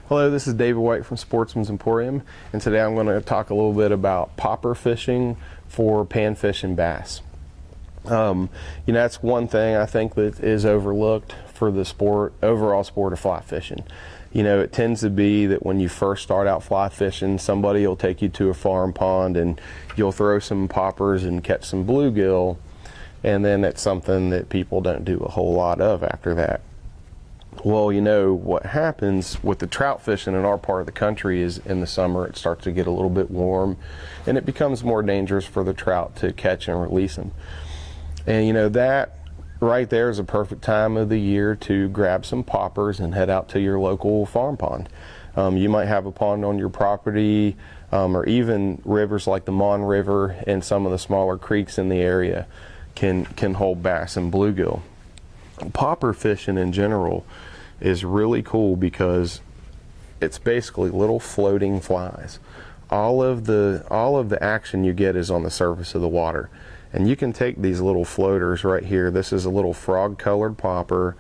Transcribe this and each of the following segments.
Hello, this is David White from Sportsman's Emporium, and today I'm going to talk a little bit about popper fishing for panfish and bass. That's one thing I think that is overlooked for the overall sport of fly fishing. It tends to be that when you first start out fly fishing, somebody will take you to a farm pond and you'll throw some poppers and catch some bluegill, and then it's something that people don't do a whole lot of after that. Well, what happens with the trout fishing in our part of the country is in the summer it starts to get a little bit warm and it becomes more dangerous for the trout to catch and release them. And that right there is a perfect time of the year to grab some poppers and head out to your local farm pond. You might have a pond on your property, or even rivers like the Mon River and some of the smaller creeks in the area can hold bass and bluegill. Popper fishing in general is really cool because it's basically little floating flies. All of the action you get is on the surface of the water, and you can take these little floaters right here. This is a little frog colored popper,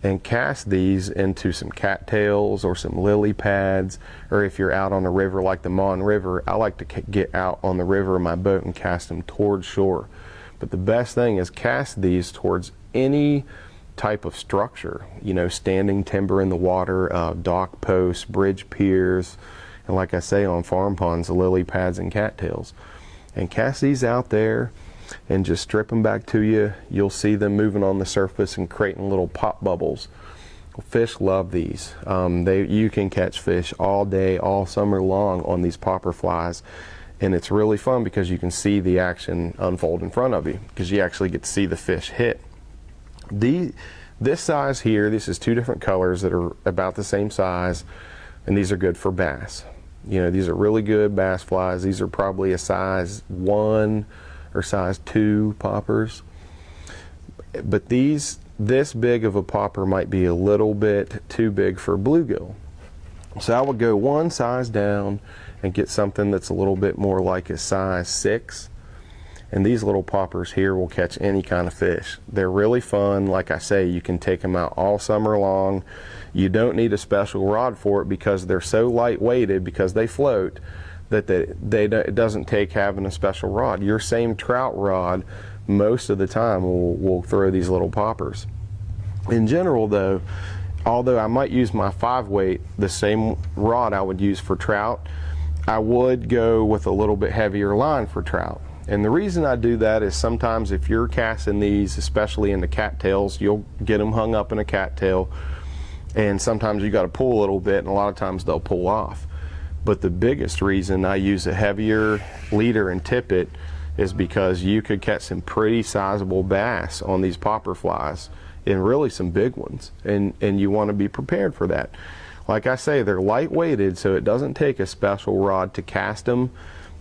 and cast these into some cattails or some lily pads, or if you're out on a river like the Mon River, I like to get out on the river in my boat and cast them towards shore. But the best thing is cast these towards any type of structure, standing timber in the water, dock posts, bridge piers, and like I say, on farm ponds, the lily pads and cattails. And cast these out there and just strip them back to you. You'll see them moving on the surface and creating little pop bubbles. Fish love these. You can catch fish all day, all summer long on these popper flies. And it's really fun because you can see the action unfold in front of you, because you actually get to see the fish hit. This size here, this is two different colors that are about the same size, and these are good for bass. These are really good bass flies. These are probably a size 1 or size 2 poppers. But this big of a popper might be a little bit too big for bluegill. So I would go one size down and get something that's a little bit more like a size 6. And these little poppers here will catch any kind of fish. They're really fun. Like I say, you can take them out all summer long. You don't need a special rod for it because they're so light-weighted, because they float, that it doesn't take having a special rod. Your same trout rod most of the time will throw these little poppers. In general though, although I might use my 5-weight, the same rod I would use for trout, I would go with a little bit heavier line for trout. And the reason I do that is sometimes if you're casting these, especially in the cattails, you'll get them hung up in a cattail, and sometimes you got to pull a little bit, and a lot of times they'll pull off. But the biggest reason I use a heavier leader and tippet is because you could catch some pretty sizable bass on these popper flies, and really some big ones, and you want to be prepared for that. Like I say, they're light-weighted, so it doesn't take a special rod to cast them.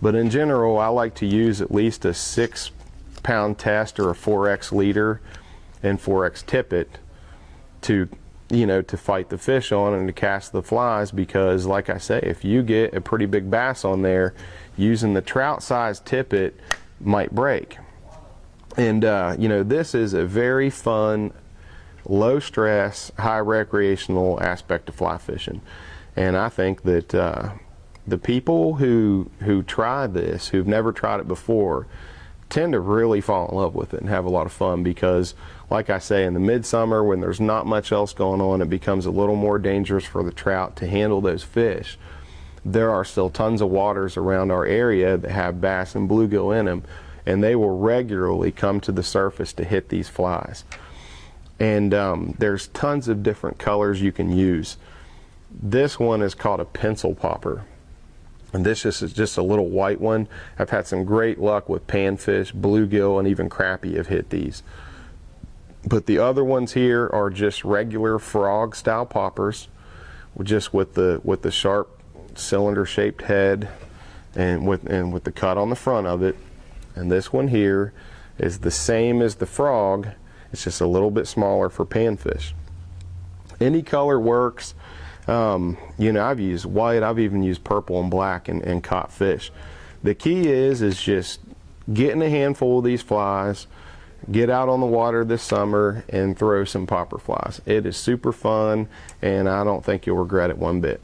But in general, I like to use at least a 6-pound test or a 4X leader and 4X tippet to fight the fish on and to cast the flies, because like I say, if you get a pretty big bass on there, using the trout size tippet might break. And this is a very fun, low stress, high recreational aspect of fly fishing. And I think that the people who try this, who've never tried it before, tend to really fall in love with it and have a lot of fun, because like I say, in the midsummer when there's not much else going on, it becomes a little more dangerous for the trout to handle those fish. There are still tons of waters around our area that have bass and bluegill in them, and they will regularly come to the surface to hit these flies. And there's tons of different colors you can use. This one is called a pencil popper, and this is just a little white one. I've had some great luck with panfish, bluegill, and even crappie have hit these. But the other ones here are just regular frog style poppers, just with the sharp cylinder shaped head and with the cut on the front of it. And this one here is the same as the frog, it's just a little bit smaller for panfish. Any color works. I've used white, I've even used purple and black and caught fish. The key is just getting a handful of these flies, get out on the water this summer and throw some popper flies. It is super fun, and I don't think you'll regret it one bit.